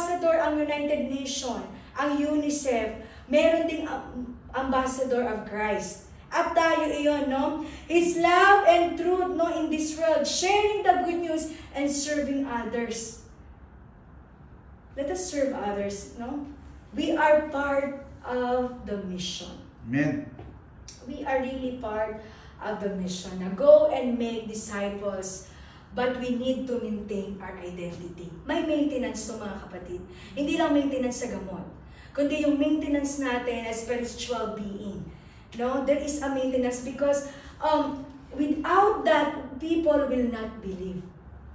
ambassador ang United Nations, ang UNICEF, meron ding ambassador of Christ. At tayo iyon, no? His love and truth, no, in this world, sharing the good news and serving others. Let us serve others, no? We are part of the mission. Amen. We are really part of the mission. Now, go and make disciples, but we need to maintain our identity. May maintenance to, mga kapatid. Hindi lang maintenance sa gamot, kundi yung maintenance natin as spiritual being. No, there is a maintenance because without that, people will not believe.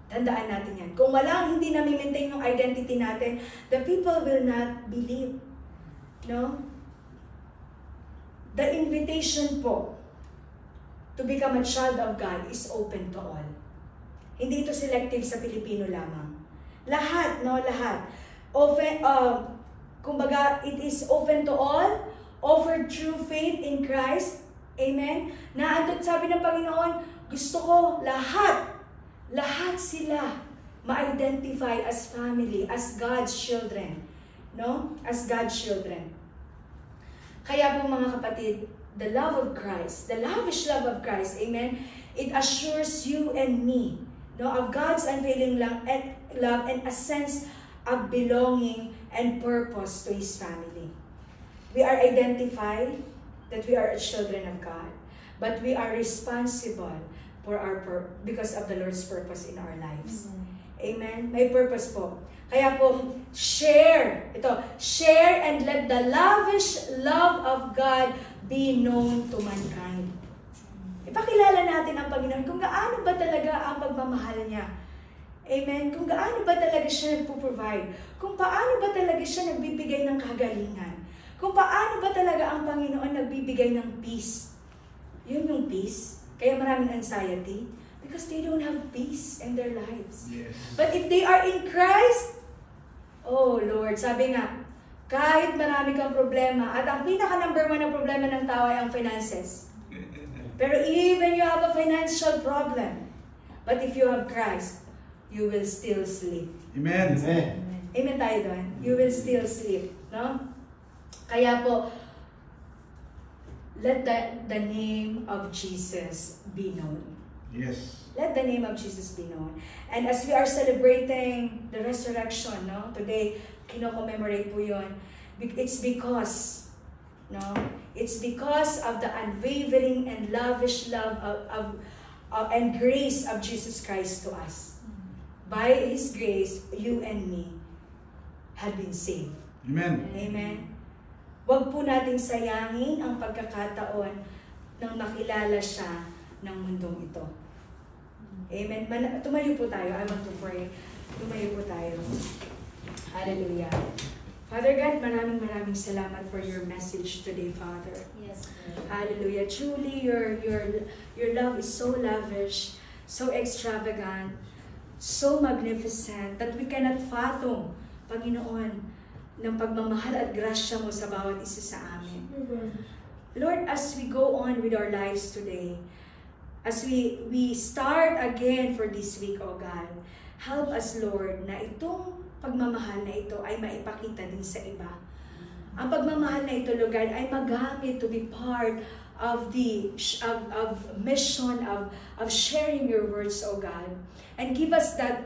Tandaan natin yan. Kung walang hindi na-maintain yung identity natin, the people will not believe. No? The invitation po to become a child of God is open to all. Hindi ito selective sa Pilipino lamang. Lahat, no? Lahat. Open, kumbaga, it is open to all, offered through faith in Christ. Amen? Na andun sabi ng Panginoon, gusto ko lahat sila ma-identify as family, as God's children. No? As God's children. Kaya po, mga kapatid, the love of Christ, the lavish love of Christ, amen, it assures you and me, no, of God's unfailing love and a sense of belonging and purpose to His family. We are identified that we are children of God, but we are responsible for because of the Lord's purpose in our lives. Amen? May purpose po. Kaya po, share and let the lavish love of God be known to mankind. Ipakilala natin ang Panginoon kung gaano ba talaga ang pagmamahal niya. Amen? Kung gaano ba talaga siya nagpo-provide. Kung paano ba talaga siya nagbibigay ng kagalingan. Kung paano ba talaga ang Panginoon nagbibigay ng peace. Yun yung peace. Kaya maraming anxiety. Because they don't have peace in their lives. Yes. But if they are in Christ, oh Lord, sabi nga, kahit marami kang problema, at ang pinaka-number 1 na problema ng tao ay ang finances. Pero even you have a financial problem, but if you have Christ, you will still sleep. Amen. Amen. Amen tayo doon. You will still sleep. No? Kaya po, let the name of Jesus be known. Yes. Let the name of Jesus be known. And as we are celebrating the resurrection, no, today, kino-commemorate po yun. It's because, no, it's because of the unwavering and lavish love and grace of Jesus Christ to us. By His grace, you and me have been saved. Amen. Amen. Huwag po nating sayangin ang pagkakataon nang makilala siya ng mundong ito. Amen. Tumayo po tayo. I want to pray. Tumayo po tayo. Hallelujah. Father God, maraming salamat for your message today, Father. Yes, Lord. Hallelujah. Truly, your love is so lavish, so extravagant, so magnificent that we cannot fathom, Panginoon, ng pagmamahal at grasya mo sa bawat isa sa amin. Lord, as we go on with our lives today, as we start again for this week, O God, help us, Lord, na itong pagmamahal na ito ay maipakita din sa iba. Ang pagmamahal na ito, Lord God, ay magamit to be part of the mission of sharing your words, O God. And give us that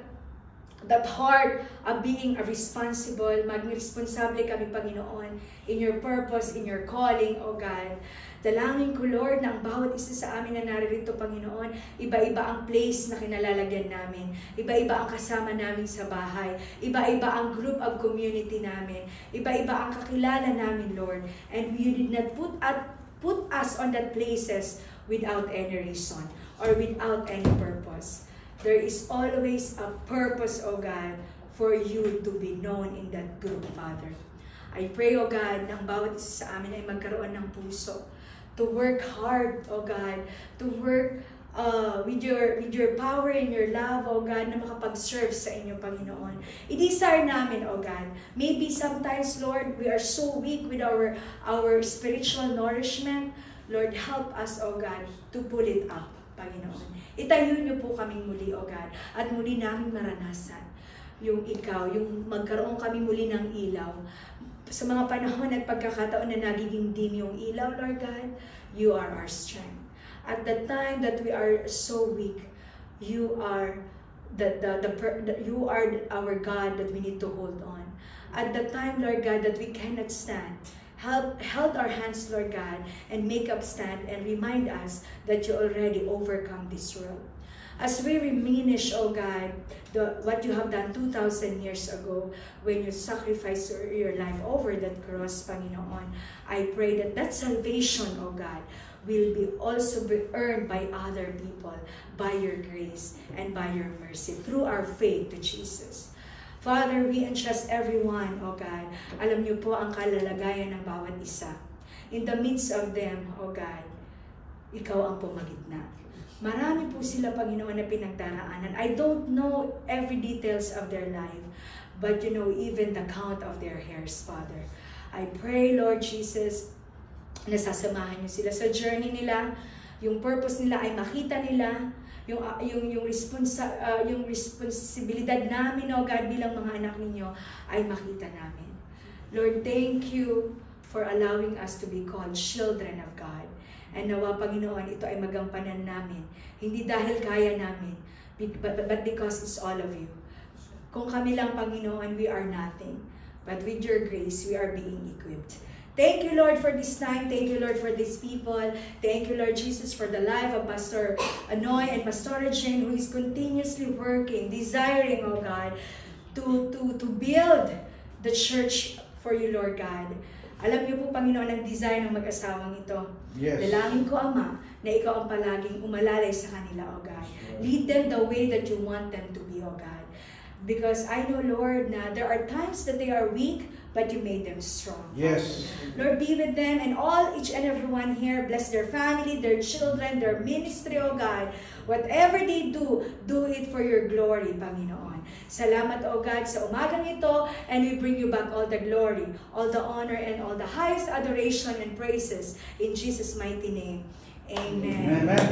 heart of being a responsible, maging-responsable kami, Panginoon, in your purpose, in your calling, O God. Dalangin ko, Lord, na ang bawat isa sa amin na naririto, Panginoon, iba-iba ang place na kinalalagyan namin. Iba-iba ang kasama namin sa bahay. Iba-iba ang group of community namin. Iba-iba ang kakilala namin, Lord. And you did not put us on that places without any reason or without any purpose. There is always a purpose, O God, for you to be known in that group, Father. I pray, O God, na ang bawat isa sa amin ay magkaroon ng puso to work hard, O God, to work with your power and your love, O God, na makapag-serve sa inyo, Panginoon. I-desire namin, O God. Maybe sometimes, Lord, we are so weak with our spiritual nourishment. Lord, help us, O God, to pull it up, Panginoon. Itayo niyo po kaming muli, O God, at muli namin maranasan. yung ikaw, yung magkaroon kami muli ng ilaw. Sa mga panahon at pagkakataon na nagiging dim yung ilaw, Lord God, you are our strength. At the time that we are so weak, you are you are our God that we need to hold on. At the time, Lord God, that we cannot stand, held our hands, Lord God, and make up stand and remind us that you already overcome this world. As we reminisce, oh God, what you have done 2,000 years ago when you sacrificed your life over that cross, Panginoon, I pray that that salvation, oh God, will also be earned by other people, by your grace and by your mercy, through our faith to Jesus. Father, we entrust everyone, oh God. Alam niyo po ang kalalagayan ng bawat isa. In the midst of them, oh God, ikaw ang pumagitna. Marami po sila, Panginoon, na pinagdaraanan. I don't know every details of their life, but you know even the count of their hairs, Father. I pray, Lord Jesus, na sasamahan niyo sila sa journey nila, yung purpose nila ay makita nila, yung responsibilidad namin, oh God, bilang mga anak ninyo, ay makita namin. Lord, thank you for allowing us to be called children of God. And nawa, Panginoon, ito ay magampanan namin. Hindi dahil kaya namin, but because it's all of you. Kung kami lang, Panginoon, we are nothing. But with your grace, we are being equipped. Thank you, Lord, for this time. Thank you, Lord, for these people. Thank you, Lord Jesus, for the life of Pastor Anoy and Pastor Jane, who is continuously working, desiring, oh God, to build the church for you, Lord God. Alam niyo po, Panginoon, ang desire ng mag-asawang ito. Yes. Dalangin ko, Ama, na ikaw ang palaging umalalay sa kanila, O God. Lead them the way that you want them to be, O God. Because I know, Lord, na there are times that they are weak, but you made them strong. Yes. Lord, be with them and each and every one here. Bless their family, their children, their ministry, O God. Whatever they do, do it for your glory, Panginoon. Salamat, O God, sa umagang ito, and we bring you back all the glory, all the honor, and all the highest adoration and praises in Jesus' mighty name. Amen. Amen.